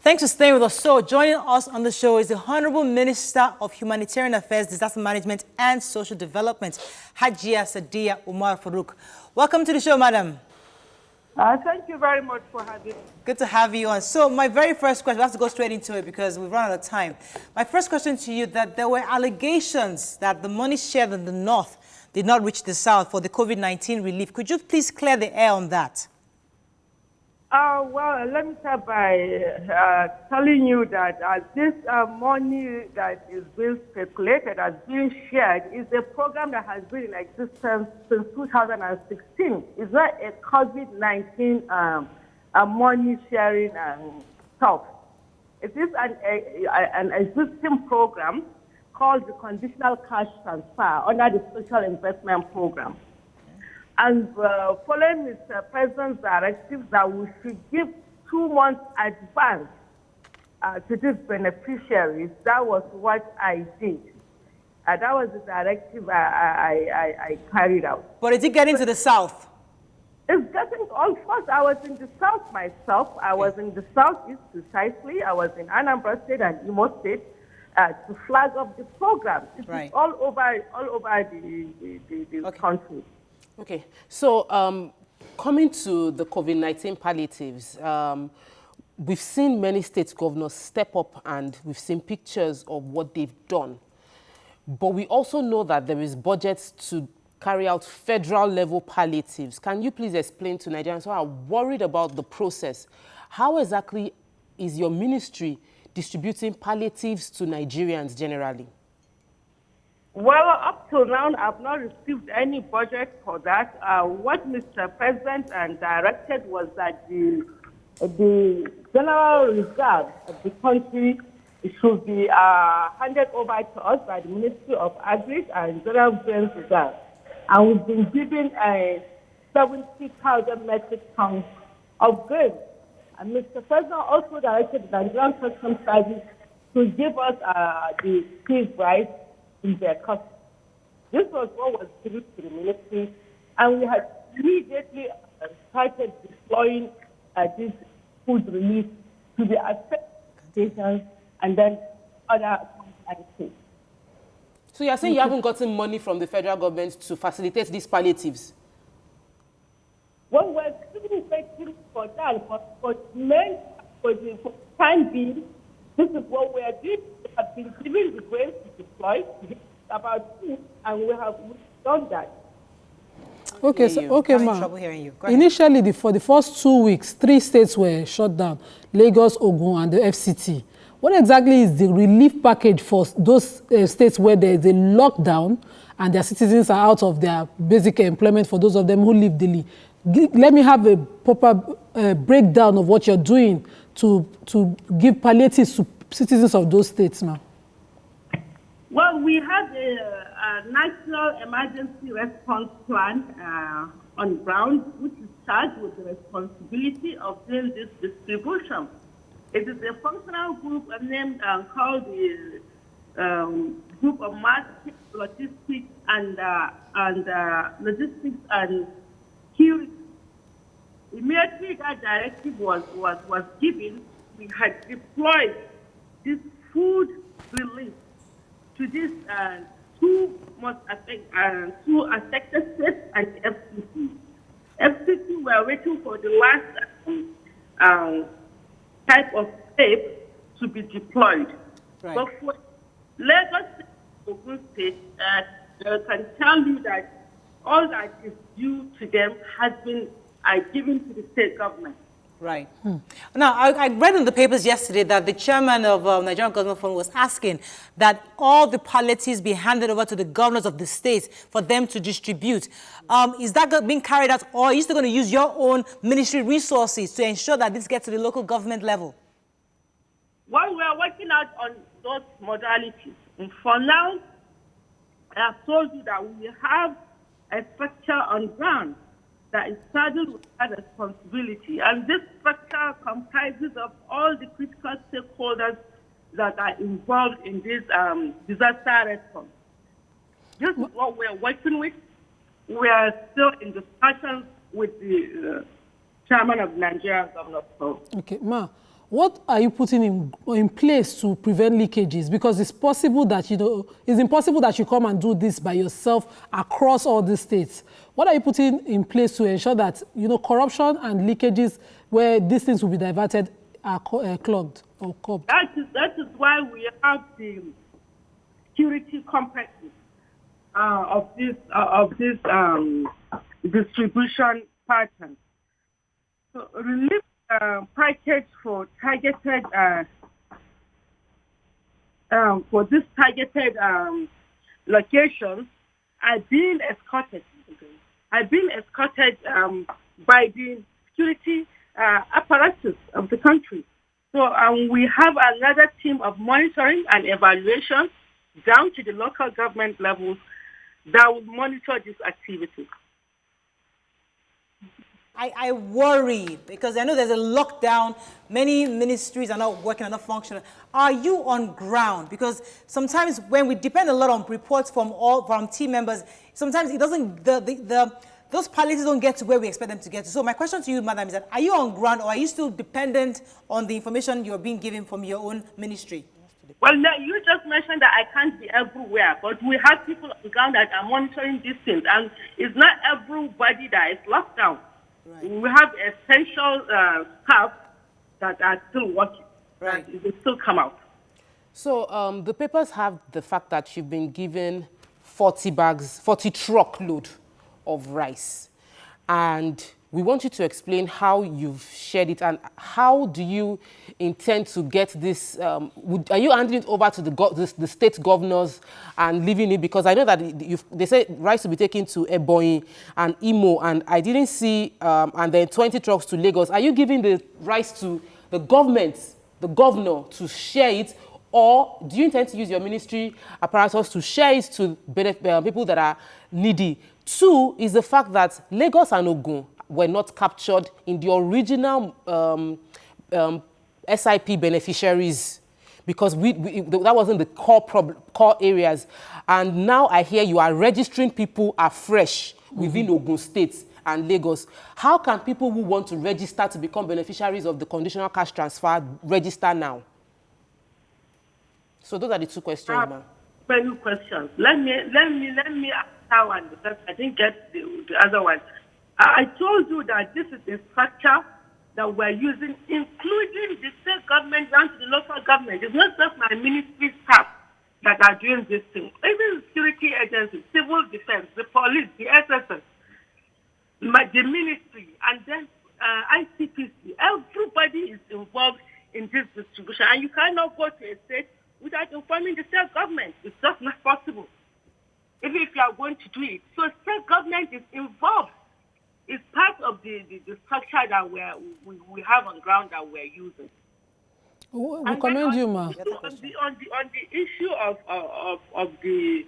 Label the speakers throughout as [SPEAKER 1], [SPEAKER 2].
[SPEAKER 1] Thanks for staying with us. So joining us on the show is the Honorable Minister of Humanitarian Affairs, Disaster Management and Social Development, Hajiya Sadiya Umar Farouq. Welcome to the show, madam.
[SPEAKER 2] Thank you very much for having me.
[SPEAKER 1] Good to have you on. So my very first question, we have to go straight into it because we've run out of time. My first question to you, that there were allegations that the money shared in the North did not reach the South for the COVID-19 relief. Could you please clear the air on that?
[SPEAKER 2] Well, let me start by telling you that this money that is being speculated as being shared is a program that has been in existence since 2016. It's not a COVID-19 money sharing stuff. It is an existing program called the Conditional Cash Transfer under the Social Investment Program. And following Mr. President's directive that we should give 2 months advance to these beneficiaries, that was what I did. That was the directive I carried out.
[SPEAKER 1] But is it getting to the South?
[SPEAKER 2] It's getting all first. I was in the South myself. I was in the Southeast precisely. I was in Anambra State and Imo State to flag up the program. It's all over the country.
[SPEAKER 3] Okay, so coming to the COVID-19 palliatives, we've seen many state governors step up and we've seen pictures of what they've done. But we also know that there is budgets to carry out federal level palliatives. Can you please explain to Nigerians who are worried about the process? How exactly is your ministry distributing palliatives to Nigerians generally?
[SPEAKER 2] Well, up till now, I've not received any budget for that. What Mr. President directed was that the general reserve of the country should be handed over to us by the Ministry of Agri and General Grains Reserve. And we've been given 70,000 metric tons of grain. And Mr. President also directed the Nigerian Customs Service to give us the cheese rice in their custody. This was what was given to the ministry, and we had immediately started deploying this food relief to the affected stations and then other countries.
[SPEAKER 3] So you're saying you haven't gotten money from the federal government to facilitate these palliatives?
[SPEAKER 2] Well, we're still waiting for that, but for the time being, this is what we are doing. We have been given the grain to deploy about 2, and we have done that.
[SPEAKER 4] Okay, so, okay, ma.
[SPEAKER 1] Trouble hearing you.
[SPEAKER 4] Initially, for the first 2 weeks, 3 states were shut down: Lagos, Ogun, and the FCT. What exactly is the relief package for those states where there is a lockdown and their citizens are out of their basic employment? For those of them who live daily, let me have a proper breakdown of what you're doing to give palliatives to citizens of those states, ma'am.
[SPEAKER 2] Well, we have a national emergency response plan on ground, which is charged with the responsibility of doing this distribution. It is a functional group named called the Group of Marketing, Logistics and Security. Immediately that directive was given, we had deployed this food relief to these two affected states and FCT. FCT were waiting for the last type of step to be deployed.
[SPEAKER 1] Right.
[SPEAKER 2] But for Lagos State, I can tell you that all that is due to them has been given to the state government.
[SPEAKER 1] Right. Now, I read in the papers yesterday that the chairman of Nigerian Government Fund was asking that all the palliatives be handed over to the governors of the states for them to distribute. Is that being carried out, or are you still going to use your own ministry resources to ensure that this gets to the local government level?
[SPEAKER 2] Well, we are working out on those modalities. And for now, I have told you that we have a structure on ground that is saddled with that responsibility. And this structure comprises of all the critical stakeholders that are involved in this disaster response. This is what we're working with. We are still in discussions with the chairman of Nigerian Government Fund.
[SPEAKER 4] Okay, ma. what are you putting in place to prevent leakages? Because it's possible that, it's impossible that you come and do this by yourself across all the states. What are you putting in place to ensure that, corruption and leakages where these things will be diverted are clogged or curbed?
[SPEAKER 2] That is why we have the security complexes of this distribution pattern. So relief package for targeted locations are being escorted. By the security apparatus of the country. So we have another team of monitoring and evaluation down to the local government levels that will monitor this activity.
[SPEAKER 1] I worry because I know there's a lockdown. Many ministries are not working, are not functioning. Are you on ground? Because sometimes when we depend a lot on reports from team members, sometimes it doesn't, those policies don't get to where we expect them to get to. So my question to you, madam, is that are you on ground or are you still dependent on the information you're being given from your own ministry?
[SPEAKER 2] Well, you just mentioned that I can't be everywhere, but we have people on the ground that are monitoring these things, and it's not everybody that is locked down. Right. We have essential staff that are still working. Right. And they still come out.
[SPEAKER 3] So the papers have the fact that you've been given 40 truckload of rice. And we want you to explain how you've shared it and how do you intend to get this, are you handing it over to the state governors and leaving it? Because I know that they say rice will be taken to Ebonyi and Imo, and I didn't see, and then 20 trucks to Lagos. Are you giving the rice to the government, the governor, to share it? Or do you intend to use your ministry apparatus to share it to people that are needy? Two is the fact that Lagos and Ogun were not captured in the original SIP beneficiaries because that wasn't the core areas. And now I hear you are registering people afresh within Ogun State and Lagos. How can people who want to register to become beneficiaries of the conditional cash transfer register now? So those are the two questions, ma'am.
[SPEAKER 2] Many questions. Let me answer one because I didn't get the other one. I told you that this is a structure that we're using, including the state government down to the local government. It's not just my ministry staff that are doing this thing. Even security agencies, civil defense, the police, the SSS, the ministry, and then ICPC. Everybody is involved in this distribution. And you cannot go to a state without informing the state government. It's just not possible, even if you are going to do it. So state government is involved. It's part of the structure that we have on ground that we're using.
[SPEAKER 4] We commend you, ma.
[SPEAKER 2] On the issue of the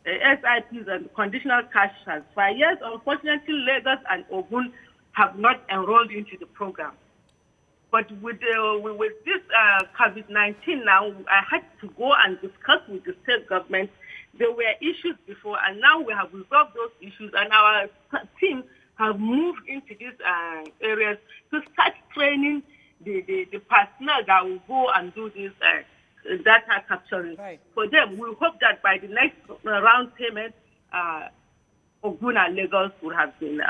[SPEAKER 2] SIPs and conditional cash transfer, yes, unfortunately, Lagos and Ogun have not enrolled into the program. But with this COVID-19 now, I had to go and discuss with the state government. There were issues before, and now we have resolved those issues, and our team have moved into these areas to start training the personnel that will go and do this data capturing. Right. For them, we hope that by the next round payment, Ogun and Lagos would have been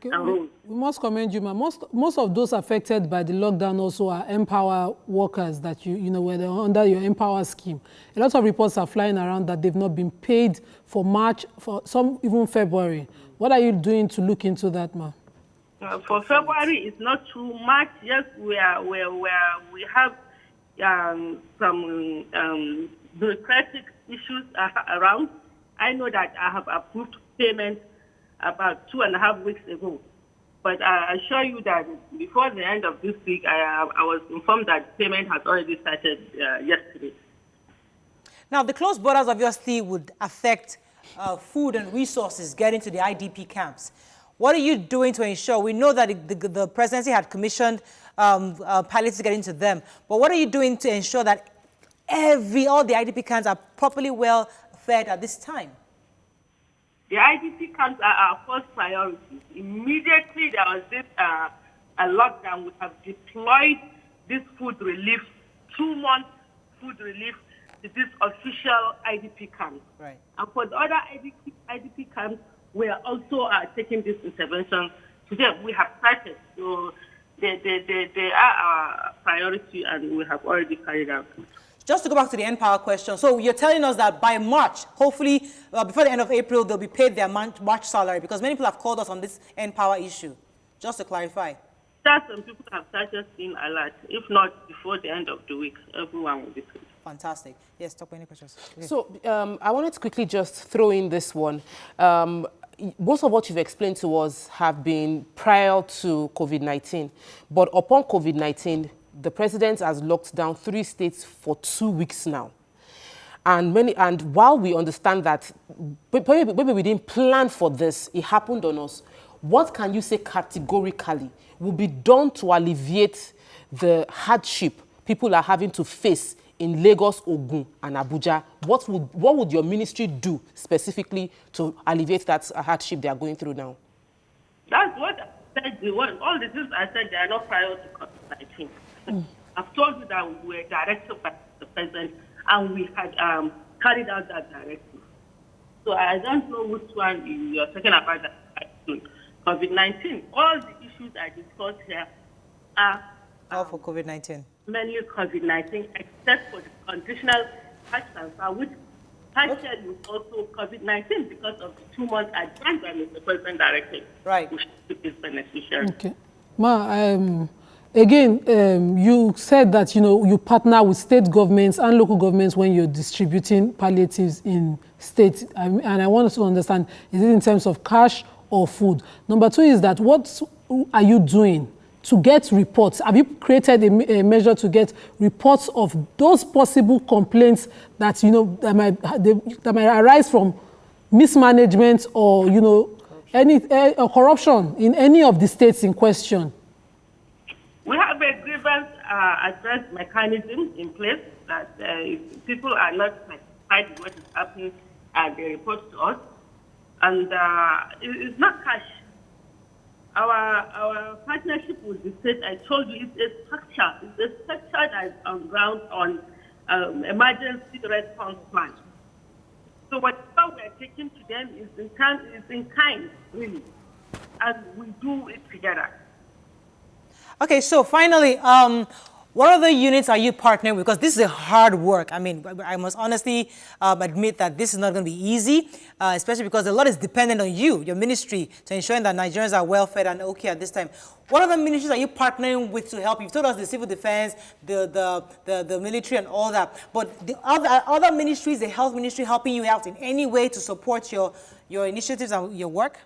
[SPEAKER 2] enrolled.
[SPEAKER 4] We must commend you, ma. Most of those affected by the lockdown also are Empower workers that were under your Empower scheme. A lot of reports are flying around that they've not been paid for March, for some even February. What are you doing to look into that, ma?
[SPEAKER 2] For February, it's not too much. Yes, we have some bureaucratic issues around. I know that I have approved payment about 2.5 weeks ago. But I assure you that before the end of this week, I was informed that payment has already started yesterday.
[SPEAKER 1] Now, the closed borders obviously would affect food and resources getting to the IDP camps. What are you doing to ensure? We know that the presidency had commissioned pilots to get into them. But what are you doing to ensure that all the IDP camps are properly well fed at this time?
[SPEAKER 2] The IDP camps are our first priority. Immediately there was this a lockdown, we have deployed this food relief, 2 months food relief to this official IDP camp.
[SPEAKER 1] Right.
[SPEAKER 2] And for the other IDP camps, we are also taking this intervention to them. We have started, so they are our priority, and we have already carried out.
[SPEAKER 1] Just to go back to the N-Power question, so you're telling us that by March, hopefully before the end of April, they'll be paid their March salary, because many people have called us on this N-Power issue. Just to clarify.
[SPEAKER 2] Some people have started seeing alert. If not before the end of the week, everyone will be paid.
[SPEAKER 1] Fantastic. Yes, talk about any questions. Okay.
[SPEAKER 3] So I wanted to quickly just throw in this one. Most of what you've explained to us have been prior to COVID-19. But upon COVID-19, the president has locked down 3 states for 2 weeks now. And while we understand that maybe we didn't plan for this, it happened on us, what can you say categorically will be done to alleviate the hardship people are having to face in Lagos, Ogun, and Abuja? What would your ministry do specifically to alleviate that hardship they are going through now?
[SPEAKER 2] That's what I said. All the things I said, they are not prior to COVID-19. I've told you that we were directed by the president, and we had carried out that directive. So I don't know which one you're talking about. COVID-19. All the issues I discussed here are
[SPEAKER 1] all for COVID-19.
[SPEAKER 2] Mainly COVID-19, except for the conditional cash transfer, which partially is also COVID-19 because of the 2 months advance by Mr. President directed.
[SPEAKER 1] Right.
[SPEAKER 2] Which is beneficiary.
[SPEAKER 4] Okay. Ma, again, you said that, you partner with state governments and local governments when you're distributing palliatives in states. And I want to understand, is it in terms of cash or food? Number 2 is that what are you doing to get reports? Have you created a measure to get reports of those possible complaints that that might arise from mismanagement or any corruption in any of the states in question?
[SPEAKER 2] We have a grievance address mechanism in place that if people are not satisfied with what is happening, they report to us. And it's not cash. Our partnership with the state, I told you, it's a structure. It's a structure that is on ground on emergency response plan. So whatever we are taking to them is in kind, really, and we do it together.
[SPEAKER 1] Okay, so finally, what other units are you partnering with? Because this is a hard work. I mean, I must honestly admit that this is not going to be easy, especially because a lot is dependent on you, your ministry, to ensuring that Nigerians are well fed and okay at this time. What other ministries are you partnering with to help? You've told us the civil defense, the military and all that. But the other ministries, the health ministry, helping you out in any way to support your initiatives and your work?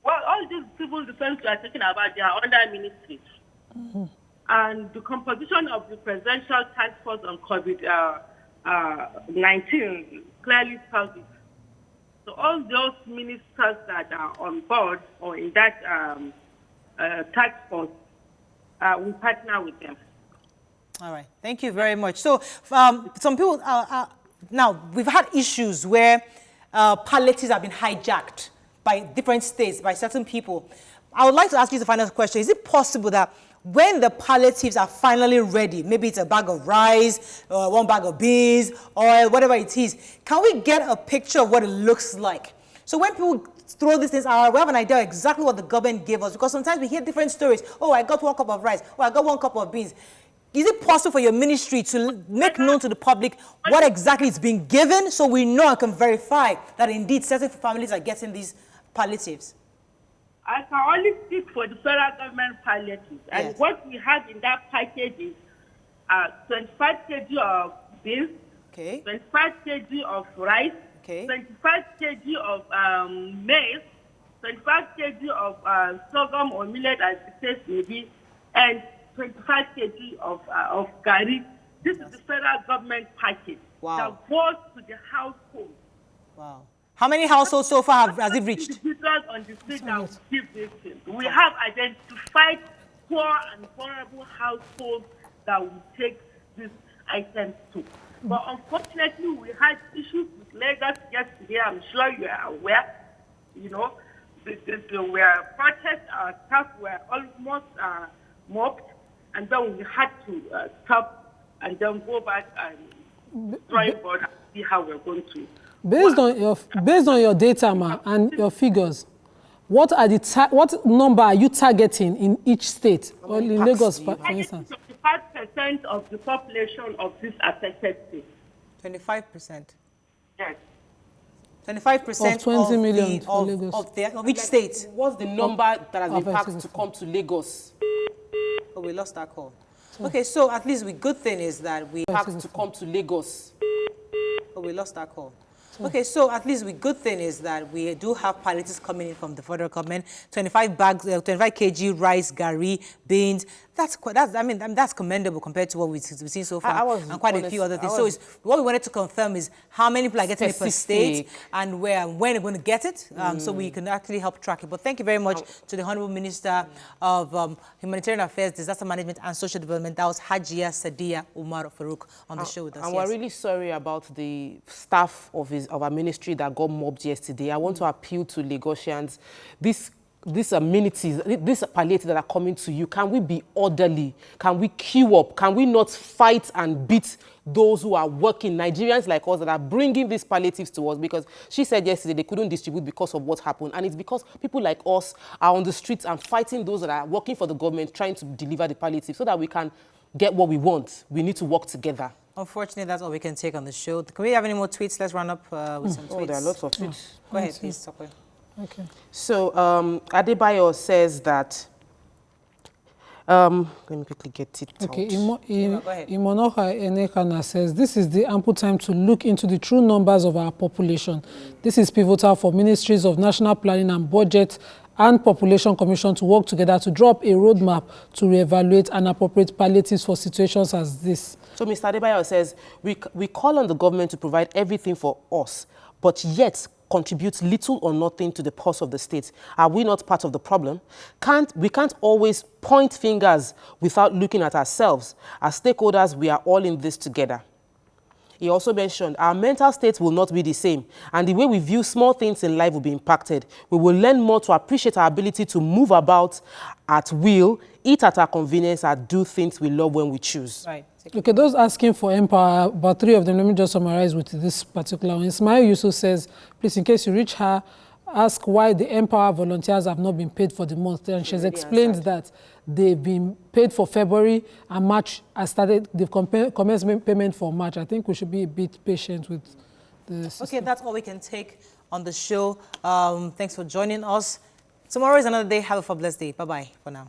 [SPEAKER 2] Well, all these civil defense we are talking about, they are under ministries. Mm-hmm. And the composition of the Presidential Task Force on COVID-19 clearly tells it. So all those ministers that are on board or in that task force, we partner with them.
[SPEAKER 1] All right. Thank you very much. So some people, now we've had issues where palliatives have been hijacked by different states, by certain people. I would like to ask you the final question. Is it possible that when the palliatives are finally ready, maybe it's a bag of rice, or 1 bag of beans, oil, whatever it is, can we get a picture of what it looks like? So when people throw these things out, we have an idea exactly what the government gave us, because sometimes we hear different stories. Oh, I got 1 cup of rice. Oh, I got 1 cup of beans. Is it possible for your ministry to make known to the public what exactly is being given so we know and can verify that indeed certain families are getting these palliatives?
[SPEAKER 2] I can only speak for the federal government palliatives. And yes, what we have in that package is 25 kg of beans,
[SPEAKER 1] okay,
[SPEAKER 2] 25 kg of rice,
[SPEAKER 1] okay,
[SPEAKER 2] 25 kg of maize, 25 kg of sorghum or millet, as the case may be, and 25 kg of gari. This is the federal government package that goes to the household.
[SPEAKER 1] Wow. How many households so far has it reached?
[SPEAKER 2] On the street that will give this thing. We have identified poor and vulnerable households that will take these items to. But unfortunately, we had issues with Lagos yesterday. I'm sure you are aware. There were protests. Our staff were almost mobbed. and then we had to stop and then go back and drawing board and see how we're going to.
[SPEAKER 4] Based on your data, ma, and your figures, what number are you targeting in each state? Or in Lagos, for instance?
[SPEAKER 2] 25% of the population of this affected state.
[SPEAKER 1] 25%.
[SPEAKER 2] Yes.
[SPEAKER 1] 25%
[SPEAKER 4] of 20 million for Lagos.
[SPEAKER 1] Of each state.
[SPEAKER 3] What's the number that has been packed to come to Lagos?
[SPEAKER 1] Oh, we lost that call. Okay, so at least the good thing is that we
[SPEAKER 3] Packed to come to Lagos.
[SPEAKER 1] Oh, we lost that call. Okay, so at least the good thing is that we do have palliatives coming in from the federal government. 25 bags, 25 kg rice, gari, beans. That's commendable compared to what we've seen so far, and quite a few other things. So what we wanted to confirm is how many people are getting it per state and where and when they're going to get it, so we can actually help track it. But thank you very much to the Honorable Minister of Humanitarian Affairs, Disaster Management and Social Development. That was Hajiya Sadiya Umar Farouq on the show with us.
[SPEAKER 3] And we're really sorry about the staff of our ministry that got mobbed yesterday. I want to appeal to Lagosians. These amenities, these palliatives that are coming to you, can we be orderly? Can we queue up? Can we not fight and beat those who are working, Nigerians like us that are bringing these palliatives to us? Because she said yesterday they couldn't distribute because of what happened. And it's because people like us are on the streets and fighting those that are working for the government, trying to deliver the palliatives so that we can get what we want. We need to work together.
[SPEAKER 1] Unfortunately, that's all we can take on the show. Can we have any more tweets? Let's run up with some tweets.
[SPEAKER 3] Oh, there are lots of tweets.
[SPEAKER 1] Go ahead, please. Stop.
[SPEAKER 4] Okay.
[SPEAKER 3] So Adebayo says that, let me quickly get it
[SPEAKER 4] Okay,
[SPEAKER 3] out.
[SPEAKER 4] Imonoha Enekana says, this is the ample time to look into the true numbers of our population. This is pivotal for ministries of national planning and budget and Population Commission to work together to draw up a roadmap to reevaluate and appropriate palliatives for situations as this.
[SPEAKER 3] So Mr. Adebayo says, we call on the government to provide everything for us, but yet contribute little or nothing to the pulse of the state. Are we not part of the problem? We can't always point fingers without looking at ourselves. As stakeholders, we are all in this together. He also mentioned our mental state will not be the same, and the way we view small things in life will be impacted. We will learn more to appreciate our ability to move about at will, eat at our convenience, and do things we love when we choose.
[SPEAKER 1] Right.
[SPEAKER 4] Okay, those asking for Empower, about 3 of them, let me just summarize with this particular one. Ismail Yusuf says, please, in case you reach her, ask why the Empower volunteers have not been paid for the month. And she's explained that they've been paid for February and March has started, they've commenced payment for March. I think we should be a bit patient with the system.
[SPEAKER 1] Okay, that's all we can take on the show. Thanks for joining us. Tomorrow is another day. Have a fabulous day. Bye-bye for now.